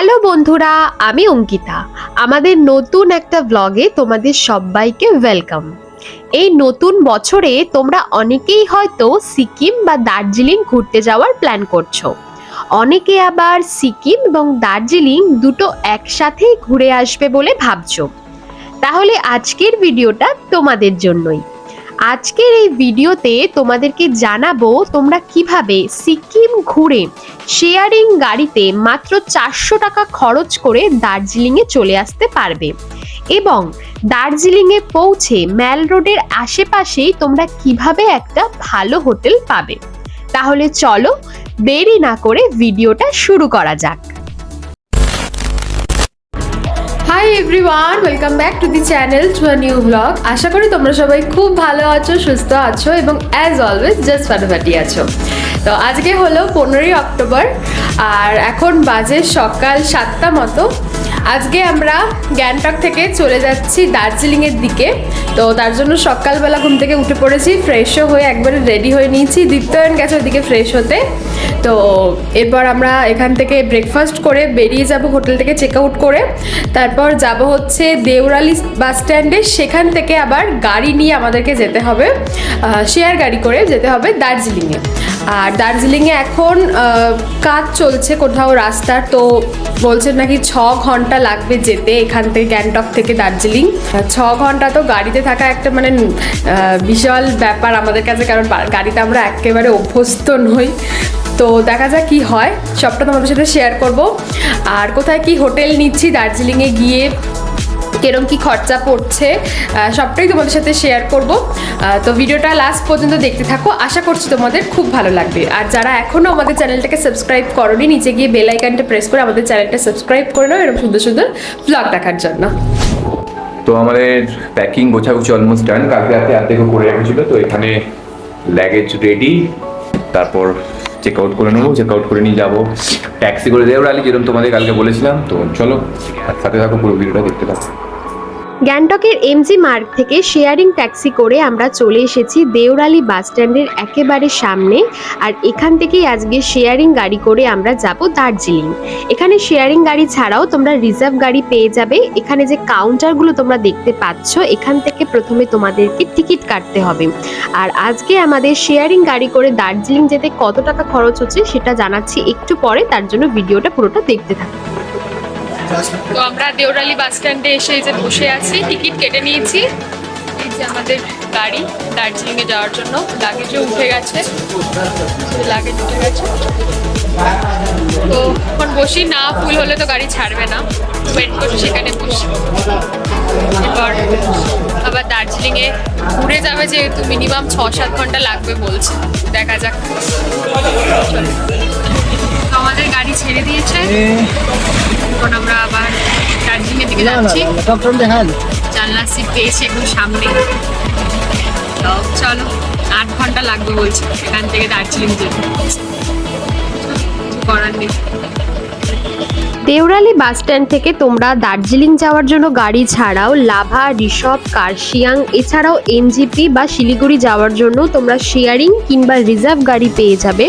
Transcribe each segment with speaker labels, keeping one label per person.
Speaker 1: Hello বন্ধুরা, আমি অঙ্কিতা। আমাদের নতুন একটা ব্লগে তোমাদের সবাইকে ওয়েলকাম। এই নতুন বছরে তোমরা অনেকেই হয়তো সিকিম বা দার্জিলিং ঘুরতে যাওয়ার প্ল্যান করছো। অনেকে আবার সিকিম এবং দার্জিলিং দুটো একসাথেই ঘুরে আসবে বলে ভাবছো। তাহলে আজকের ভিডিওটা তোমাদের জন্যই। আজকের এই ভিডিওতে তোমাদেরকে জানাবো তোমরা কিভাবে সিকিম ঘুরে শেয়ারিং গাড়িতে মাত্র 400 টাকা খরচ করে দার্জিলিংয়ে চলে আসতে পারবে এবং দার্জিলিংয়ে পৌঁছে ম্যাল রোডের আশেপাশেই তোমরা কিভাবে একটা ভালো হোটেল পাবে। তাহলে চলো দেরি না করে ভিডিওটা শুরু করা যাক।
Speaker 2: Hi everyone, welcome back to the channel to a new blog. আশা করি তোমরা সবাই খুব ভালো আছো, সুস্থ আছো এবং অ্যাজ অলওয়েজ জাস্ট ফাটাফাটি আছো। তো আজকে হলো 15ই অক্টোবর আর এখন বাজে সকাল 7টা মতো। আজকে আমরা গ্যাংটক থেকে চলে যাচ্ছি দার্জিলিংয়ের দিকে। তো তার জন্য সকালবেলা ঘুম থেকে উঠে পড়েছি, ফ্রেশও হয়ে একবারে রেডি হয়ে নিয়েছি। দীপ্তায়ন গেছে ওদিকে ফ্রেশ হতে। তো এরপর আমরা এখান থেকে ব্রেকফাস্ট করে বেরিয়ে যাব হোটেল থেকে চেক আউট করে। তারপর যাব হচ্ছে দেওরালি বাস স্ট্যান্ডে, সেখান থেকে আবার গাড়ি নিয়ে আমাদেরকে যেতে হবে, শেয়ার গাড়ি করে যেতে হবে দার্জিলিংয়ে। আর দার্জিলিংয়ে এখন কাজ চলছে কোথাও রাস্তার, তো বলছেন নাকি 6 ঘন্টা লাগবে যেতে এখান থেকে, গ্যাংটক থেকে দার্জিলিং। 6 ঘন্টা তো গাড়িতে থাকা একটা মানে বিশাল ব্যাপার আমাদের কাছে, কারণ গাড়িতে আমরা একেবারে অভ্যস্ত নই। তো দেখা যাক কি হয়, সবটা তোমাদের সাথে শেয়ার করব। আর কোথায় কি হোটেল নিচ্ছি দার্জিলিংয়ে গিয়ে, কিরম কি খরচা পড়ছে, সবটাই তোমাদের সাথে শেয়ার করব। তো ভিডিওটা লাস্ট পর্যন্ত দেখতে থাকো, আশা করছি তোমাদের খুব ভালো লাগবে। আর যারা এখনও আমাদের চ্যানেলটাকে সাবস্ক্রাইব করোনি, নিচে গিয়ে বেল আইকনটা প্রেস করে আমাদের চ্যানেলটা সাবস্ক্রাইব করে নাও এরকম সুন্দর সুন্দর ব্লগ দেখার জন্য।
Speaker 3: তো আমাদের প্যাকিং গোছাগুছি অলমোস্ট ডান, কালকে রাতে অর্ধেকও করে রেখেছিল। তো এখানে লাগেজ রেডি, তারপর চেক আউট করে নেবো। চেক আউট করে নিয়ে যাবো ট্যাক্সি করে দেওরালি, যেরকম তোমাদের কালকে বলেছিলাম। তো চলো সাথে থাকো, পুরো ভিডিওটা দেখতে থাকো।
Speaker 1: গ্যাংটকের এমজি মার্গ থেকে শেয়ারিং ট্যাক্সি করে আমরা চলে এসেছি দেওরালি বাস স্ট্যান্ডের একেবারে সামনে। আর এখান থেকেই আজকে শেয়ারিং গাড়ি করে আমরা যাব দার্জিলিং। এখানে শেয়ারিং গাড়ি ছাড়াও তোমরা রিজার্ভ গাড়ি পেয়ে যাবে। এখানে যে কাউন্টারগুলো তোমরা দেখতে পাচ্ছ, এখান থেকে প্রথমে তোমাদেরকে টিকিট কাটতে হবে। আর আজকে আমাদের শেয়ারিং গাড়ি করে দার্জিলিং যেতে কত টাকা খরচ হচ্ছে সেটা জানাচ্ছি একটু পরে, তার জন্য ভিডিওটা পুরোটা দেখতে থাকো।
Speaker 2: তো আমরা দেওরালি বাস স্ট্যান্ডে এসে এই যে বসে আছি, টিকিট কেটে নিয়েছি। এই যে আমাদের গাড়ি দার্জিলিংয়ে যাওয়ার জন্য, লাগেজও উঠে গেছে, লাগেজ উঠে গেছে। তো এখন বসি, না ফুল হলে তো গাড়ি ছাড়বে না, ওয়েট করছি সেখানে বসি। এবার আবার দার্জিলিংয়ে ঘুরে যাবে, যেহেতু মিনিমাম 6-7 ঘন্টা লাগবে বলছে, দেখা যাক। আমাদের গাড়ি ছেড়ে দিয়েছে, এখন আমরা আবার দার্জিলিংয়ের দিকে যাচ্ছি। জানলার সিট পেয়েছি একদম সামনে। তো চলো, 8 ঘন্টা লাগবে বলছে এখান থেকে দার্জিলিং যেতে, করার নেই।
Speaker 1: দেওরালি বাস স্ট্যান্ড থেকে তোমরা দার্জিলিং যাওয়ার জন্য গাড়ি ছাড়াও লাভা, ঋষভ, কার্শিয়াং, এছাড়াও এনজিপি বা শিলিগুড়ি যাওয়ার জন্য তোমরা শেয়ারিং কিংবা রিজার্ভ গাড়ি পেয়ে যাবে।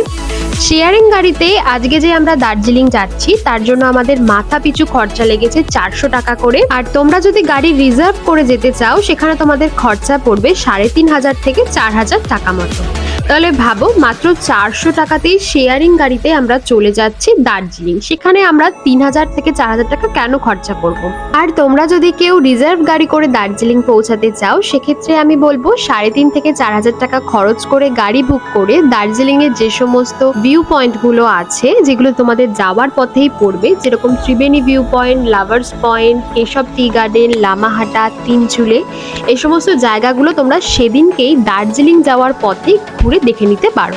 Speaker 1: শেয়ারিং গাড়িতে আজকে যে আমরা দার্জিলিং যাচ্ছি তার জন্য আমাদের মাথা পিছু খরচা লেগেছে 400 টাকা করে। আর তোমরা যদি গাড়ি রিজার্ভ করে যেতে চাও, সেখানে তোমাদের খরচা পড়বে 3500 থেকে 4000 টাকা মতো। তাহলে ভাবো, মাত্র 400 টাকাতেই শেয়ারিং গাড়িতে আমরা চলে যাচ্ছি দার্জিলিং। সেখানে আমরা 3000 থেকে 4000 টাকা কেন খরচা করব? আর তোমরা যদি কেউ রিজার্ভ গাড়ি করে দার্জিলিং পৌঁছাতে চাও, সেক্ষেত্রে আমি বলবো 3500 থেকে 4000 টাকা খরচ করে গাড়ি বুক করে দার্জিলিং এর যে সমস্ত ভিউ পয়েন্ট গুলো আছে, যেগুলো তোমাদের যাওয়ার পথেই পড়বে, যেরকম Triveni view point, lovers point, Keshab tea garden, Lamahatta, Tinchuley, এই সমস্ত জায়গাগুলো তোমরা সেদিনকেই দার্জিলিং যাওয়ার পথে ঘুরে দেখে নিতে পারো।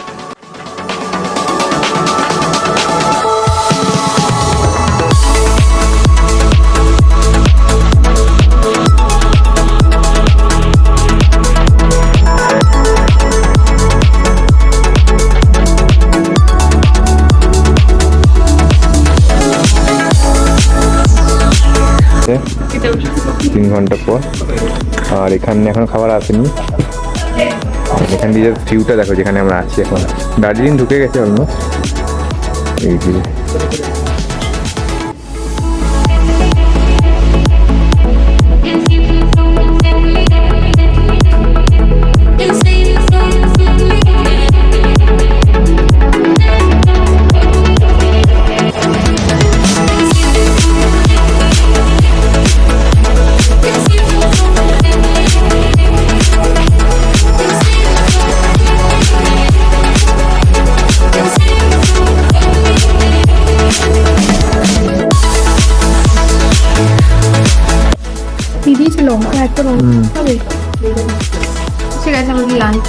Speaker 3: তিন ঘন্টা পর, আর এখানে এখন খাবার আসেনি। এখান দিয়ে ভিউটা দেখো, যেখানে আমরা আছি এখন দার্জিলিং ঢুকে গেছে অলমোস্ট। এই যে
Speaker 2: দিয়ে দিয়েছে লঙ্কা এত লঙ্কা হবে। ঠিক আছে, আমাদের লাঞ্চ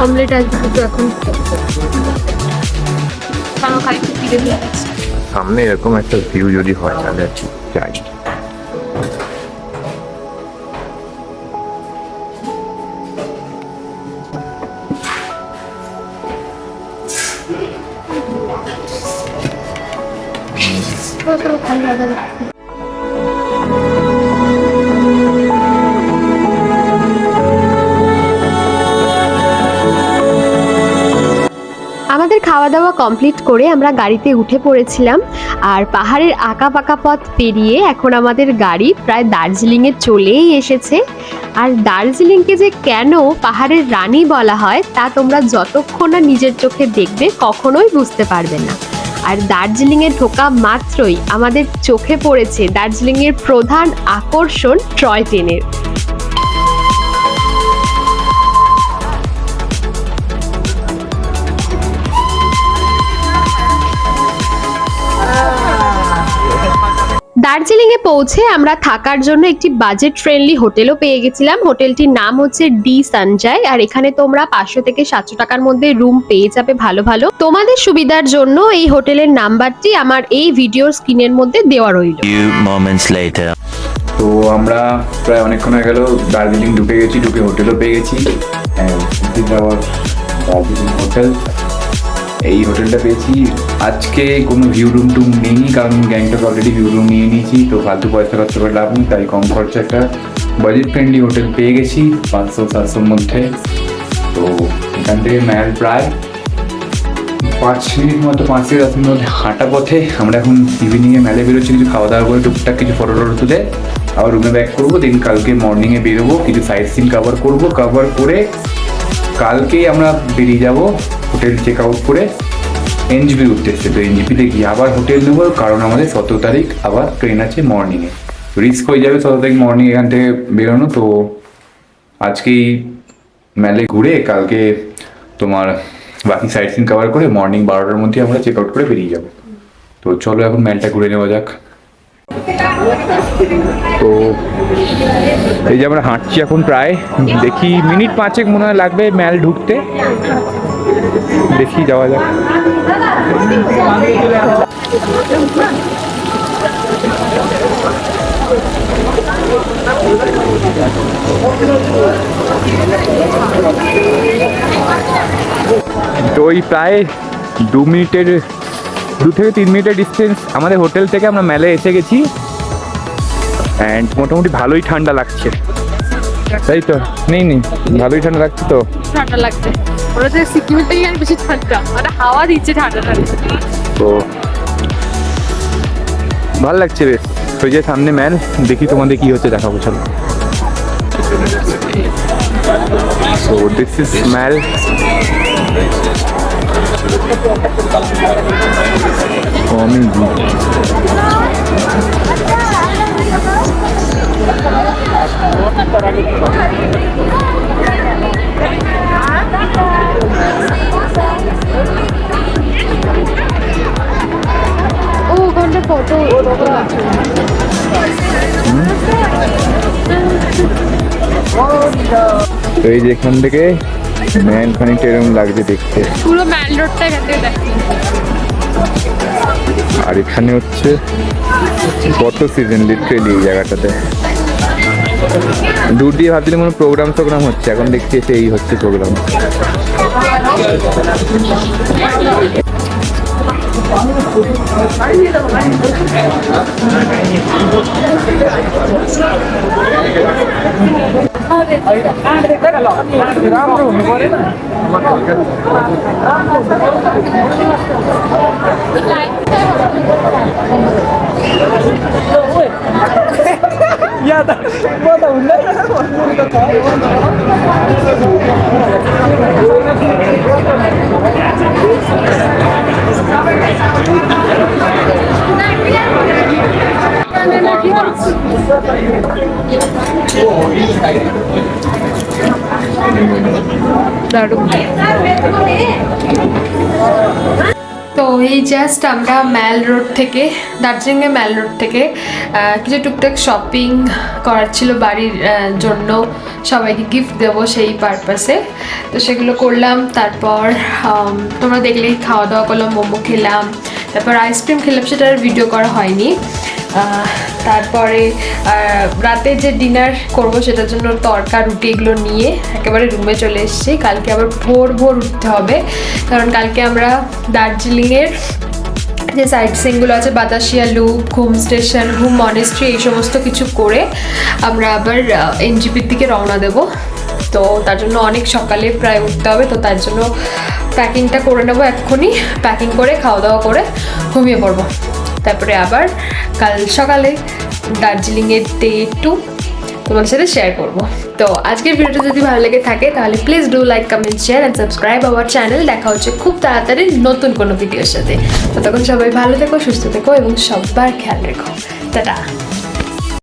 Speaker 2: অমলেট আসবে তো এখন।
Speaker 3: সামনে এরকম একটা ভিউ যদি হয় তাহলে যাই।
Speaker 1: আমাদের খাওয়া দাওয়া কমপ্লিট করে আমরা গাড়িতে উঠে পড়েছিলাম, আর পাহাড়ের আঁকা পাকা পথ পেরিয়ে এখন আমাদের গাড়ি প্রায় দার্জিলিংয়ে চলেই এসেছে। আর দার্জিলিংকে যে কেন পাহাড়ের রানী বলা হয় তা তোমরা যতক্ষণ না নিজের চোখে দেখবে কখনোই বুঝতে পারবে না। আর দার্জিলিংয়ে ঢোকা মাত্রই আমাদের চোখে পড়েছে দার্জিলিংয়ের প্রধান আকর্ষণ টয় ট্রেনের। দার্জিলিংয়ে পৌঁছে আমরা থাকার জন্য একটি বাজেট ফ্রেন্ডলি হোটেলও পেয়ে গেছিলাম। হোটেলটির নাম হচ্ছে ডি সঞ্জয়, আর এখানে তোমরা 500 থেকে 700 টাকার মধ্যে রুম পেয়ে যাবে ভালো ভালো। তোমাদের সুবিধার জন্য এই হোটেলের নাম্বারটি আমার এই ভিডিওর স্ক্রিনের মধ্যে দেওয়া রইল।
Speaker 3: তো আমরা প্রায় অনেকক্ষণ হয়ে গেল দার্জিলিং ঢুকে গেছি, ঢুকে হোটেলও পেয়ে গেছি। দার্জিলিং হোটেল, এই হোটেলটা পেয়েছি। আজকে কোনো ভিউ রুম টুম নেই, কারণ গ্যাংটক অলরেডি ভিউ রুম নিয়ে নিয়েছি, তো ফালতু পয়সা খরচ করে লাভ নেই, তাই কম খরচে একটা বাজেট ফ্রেন্ডলি হোটেল পেয়ে গেছি 500-700 মধ্যে। তো এখান থেকে ম্যাল প্রায় 5 মিনিট মতো, 5 থেকে 10 মিনিট মধ্যে হাঁটা পথে। আমরা এখন ইভিনিংয়ে মেলে বেরোচ্ছি, কিছু খাওয়া দাওয়া করে টুকটাক কিছু ফটো টটো তুলে আবার রুমে ব্যাক করবো। দেন কালকে মর্নিংয়ে বেরোবো, কিছু সাইট সিন কভার করবো, কভার করে কালকেই আমরা বেরিয়ে যাব হোটেল চেক আউট করে এনজিপি উঠতেছে। তো এনজিপিতে গিয়ে আবার হোটেল নেবো, কারণ আমাদের 17 তারিখ আবার ট্রেন আছে মর্নিংয়ে। রিস্ক হয়ে যাবে 17 তারিখ মর্নিং এখান থেকে বেরোনো। তো আজকেই মেলে ঘুরে কালকে তোমার বাকি সাইট সিন কভার করে মর্নিং 12টার মধ্যে আমরা চেক আউট করে বেরিয়ে যাব। তো চলো এখন মেলটা ঘুরে নেওয়া যাক। তো এই যে আমরা হাঁটছি এখন, প্রায় দেখি মিনিট 5 মনে হয় লাগবে মেল ঢুকতে। দেখি যাওয়া যাক। তো ওই প্রায় 2 থেকে 3 মিনিটের ডিস্টেন্স আমাদের হোটেল থেকে আমরা মেলে এসে গেছি। অ্যান্ড মোটামুটি ভালোই ঠান্ডা লাগছে, তাই তো? নেই ভালোই ঠান্ডা লাগছে। তো
Speaker 2: ঠান্ডা লাগছে, ওরা যে সিকিমের থেকে আর বেশি ঠান্ডা, মানে হাওয়া দিচ্ছে ঠান্ডা ঠান্ডা।
Speaker 3: তো ভালো লাগছে বেশ। ওই যে সামনে ম্যান, দেখি তোমাদের কি হচ্ছে দেখাবো, চলো। So this is smell.
Speaker 2: ওখানটা ফটো
Speaker 3: এই যে এখান থেকে ম্যান খানিকটা এরকম লাগছে দেখতে,
Speaker 2: পুরো ম্যাল রোডটা এখান থেকে দেখতে।
Speaker 3: আর এখানে হচ্ছে ফটো সিজন লিটারেলি এই জায়গাটাতে। দূর দিয়ে ভাবছিলাম কোনো প্রোগ্রাম হচ্ছে, এখন দেখছি এসে এই হচ্ছে প্রোগ্রাম।
Speaker 2: তো এই জাস্ট আমরা ম্যাল রোড থেকে, দার্জিলিংয়ে ম্যাল রোড থেকে কিছু টুকটাক শপিং করার ছিল বাড়ির জন্য, সবাইকে গিফট দেবো সেই পারপাসে। তো সেগুলো করলাম। তারপর তোমরা দেখলেই খাওয়া দাওয়া করলাম, মোমো খেলাম, তারপর আইসক্রিম খেলাম, সেটার ভিডিও করা হয়নি। তারপরে রাতে যে ডিনার করব সেটার জন্য তরকা রুটি এগুলো নিয়ে একেবারে রুমে চলে এসেছি। কালকে আবার ভোর উঠতে হবে, কারণ কালকে আমরা দার্জিলিংয়ের যে সাইট সিনগুলো আছে, বাতাসিয়া লুপ, ঘুম স্টেশন, ঘুম মনেস্ট্রি, এই সমস্ত কিছু করে আমরা আবার এনজিপির দিকে রওনা দেব। তো তার জন্য অনেক সকালে প্রায় উঠতে হবে, তো তার জন্য প্যাকিংটা করে নেবো এক্ষুনি। প্যাকিং করে খাওয়া দাওয়া করে ঘুমিয়ে পড়বো। তারপরে আবার কাল সকালে দার্জিলিংয়ের ডে 2 তোমাদের সাথে শেয়ার করবো। তো আজকের ভিডিওটা যদি ভালো লেগে থাকে তাহলে please do like, comment, share and subscribe our channel. দেখা হচ্ছে খুব তাড়াতাড়ি নতুন কোনো ভিডিওর সাথে। ততক্ষণ সবাই ভালো থেকো, সুস্থ থেকো এবং সবার খেয়াল রেখো। টাটা।